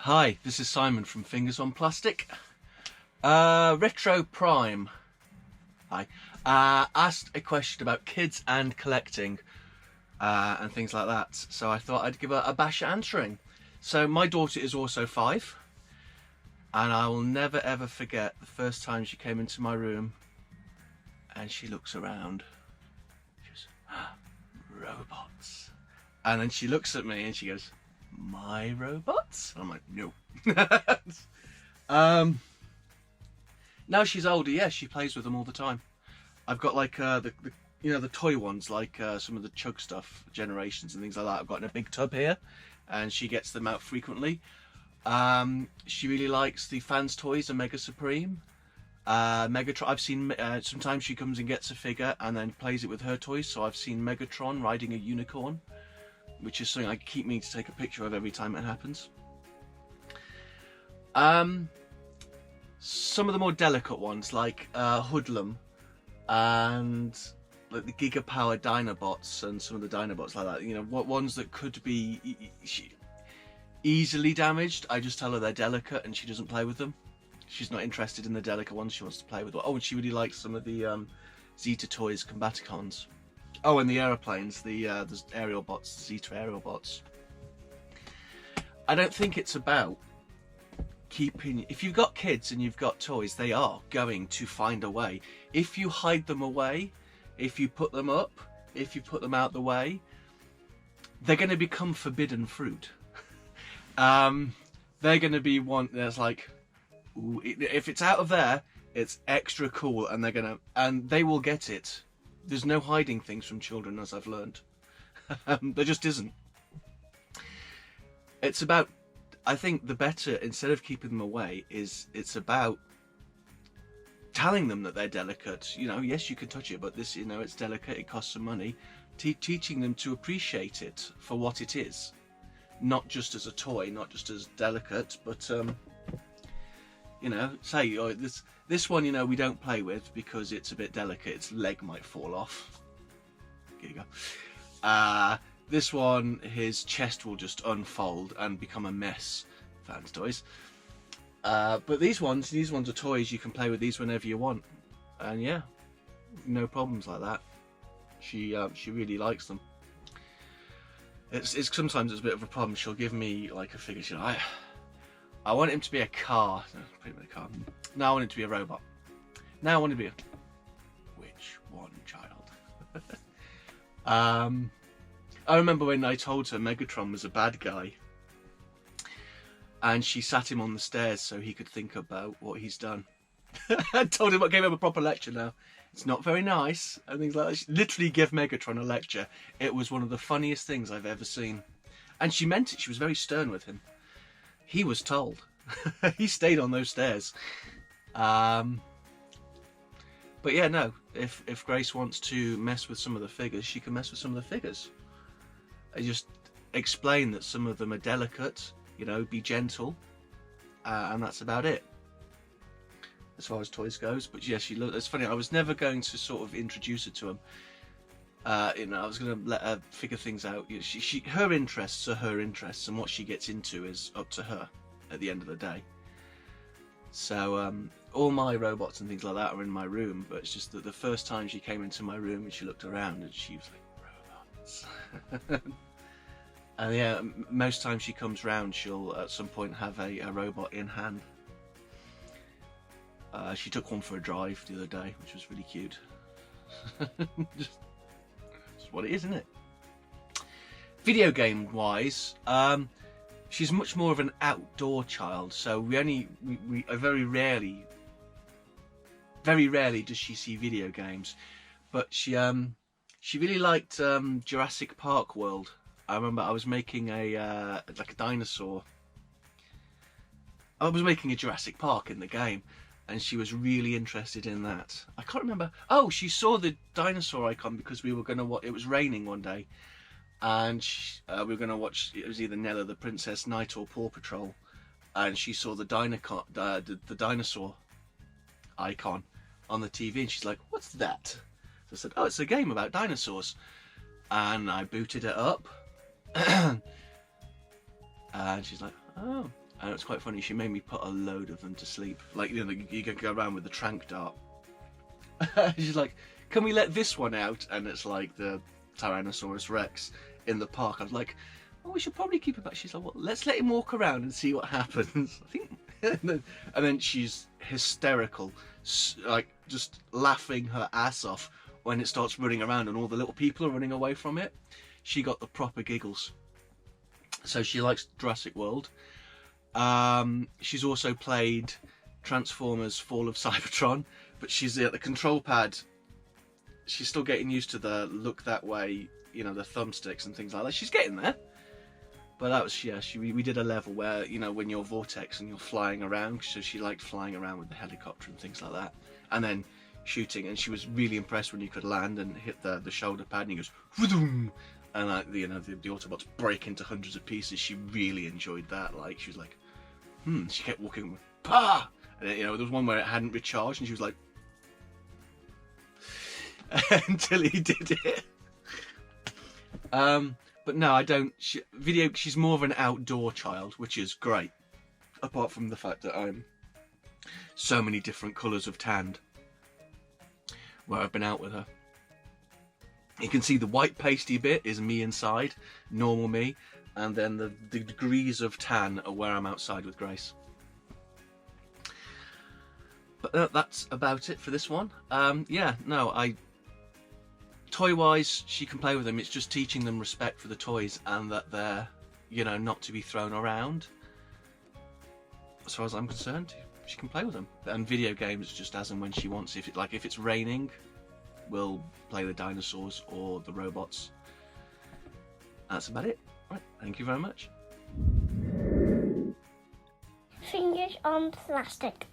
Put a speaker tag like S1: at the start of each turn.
S1: Hi, this is Simon from Fingers on Plastic. Retro Prime. Hi. Asked a question about kids and collecting and things like that. So I thought I'd give a bash at answering. So my daughter is also 5, and I will never ever forget the first time she came into my room and she looks around. She goes, robots. And then she looks at me and she goes, my robots? And I'm like, no. Now she's older, yeah, she plays with them all the time. I've got like the toy ones, like some of the Chug Stuff generations and things like that. I've got in a big tub here, and she gets them out frequently. She really likes the Fans Toys and Mega Supreme. Megatron, I've seen, sometimes she comes and gets a figure and then plays it with her toys, so I've seen Megatron riding a unicorn, which is something I keep meaning to take a picture of every time it happens. Some of the more delicate ones, like Hoodlum and like the Giga Power Dinobots and some of the Dinobots like that, you know, what ones that could be easily damaged, I just tell her they're delicate and she doesn't play with them. She's not interested in the delicate ones, she wants to play with them. Oh, and she really likes some of the Zeta Toys Combaticons. Oh, and the aeroplanes, the aerial bots, the Zeta aerial bots. I don't think it's about keeping... If you've got kids and you've got toys, they are going to find a way. If you hide them away, if you put them up, if you put them out the way, they're going to become forbidden fruit. They're going to be one that's like, ooh, if it's out of there, it's extra cool, and they will get it. There's no hiding things from children, as I've learned. There just isn't. It's about, I think the better, instead of keeping them away, it's about telling them that they're delicate. You know, yes, you can touch it, but this, you know, it's delicate, it costs some money. Teaching them to appreciate it for what it is. Not just as a toy, not just as delicate, but, you know, say, oh, this one, you know, we don't play with because it's a bit delicate, its leg might fall off. Here you go. This one, his chest will just unfold and become a mess. Fans Toys. But these ones are toys, you can play with these whenever you want. And yeah, no problems like that. She really likes them. It's sometimes it's a bit of a problem. She'll give me like a figure. She'll, I want him to be a car. No, put him in a car. Now I want him to be a robot. Now I want him to be a... Which one, child? I remember when I told her Megatron was a bad guy, and she sat him on the stairs so he could think about what he's done. I told him, I gave him a proper lecture now. It's not very nice, and things like that. She literally gave Megatron a lecture. It was one of the funniest things I've ever seen. And she meant it, she was very stern with him. He was told. He stayed on those stairs. But yeah, no, if Grace wants to mess with some of the figures, she can mess with some of the figures. I just explain that some of them are delicate, you know, be gentle, and that's about it as far as toys goes. But yeah, it's funny, I was never going to sort of introduce her to them. You know, I was going to let her figure things out. You know, her interests are her interests, and what she gets into is up to her at the end of the day. So all my robots and things like that are in my room, but it's just that the first time she came into my room and she looked around and she was like, robots. And yeah, most times she comes round, she'll at some point have a robot in hand. She took one for a drive the other day, which was really cute. Just what it is, isn't it? Video game wise, she's much more of an outdoor child, so we very rarely does she see video games. But she really liked Jurassic Park World. I remember I was making a dinosaur. I was making a Jurassic Park in the game, and she was really interested in that. I can't remember. Oh, she saw the dinosaur icon because we were going to watch. It was raining one day, and we were going to watch. It was either Nella the Princess Knight or Paw Patrol, and she saw the dinosaur icon on the TV, and she's like, "What's that?" So I said, "Oh, it's a game about dinosaurs," and I booted it up, and she's like, "Oh." And it's quite funny, she made me put a load of them to sleep. Like, you know, you can go around with the trank dart. She's like, can we let this one out? And it's like the Tyrannosaurus Rex in the park. I was like, oh, we should probably keep it back. She's like, well, let's let him walk around and see what happens. I think, and then she's hysterical, like just laughing her ass off when it starts running around and all the little people are running away from it. She got the proper giggles. So she likes Jurassic World. She's also played Transformers Fall of Cybertron, but she's at the control pad. She's still getting used to the look that way, you know, the thumbsticks and things like that. She's getting there. But that was, yeah, we did a level where, you know, when you're Vortex and you're flying around, so she liked flying around with the helicopter and things like that. And then shooting, and she was really impressed when you could land and hit the shoulder pad and he goes, Vroom! And like, you know, the Autobots break into hundreds of pieces. She really enjoyed that. Like, she was like, she kept walking, pa! And then, you know, there was one where it hadn't recharged and she was like, until he did it. But no, I don't. She's more of an outdoor child, which is great. Apart from the fact that I'm so many different colours of tanned where I've been out with her. You can see the white pasty bit is me inside, normal me, and then the degrees of tan are where I'm outside with Grace. But that's about it for this one. Yeah, no, toy-wise, she can play with them. It's just teaching them respect for the toys and that they're, you know, not to be thrown around. As far as I'm concerned, she can play with them. And video games just as and when she wants. If it's raining, we'll play the dinosaurs or the robots. That's about it. Right, thank you very much.
S2: Fingers on plastic.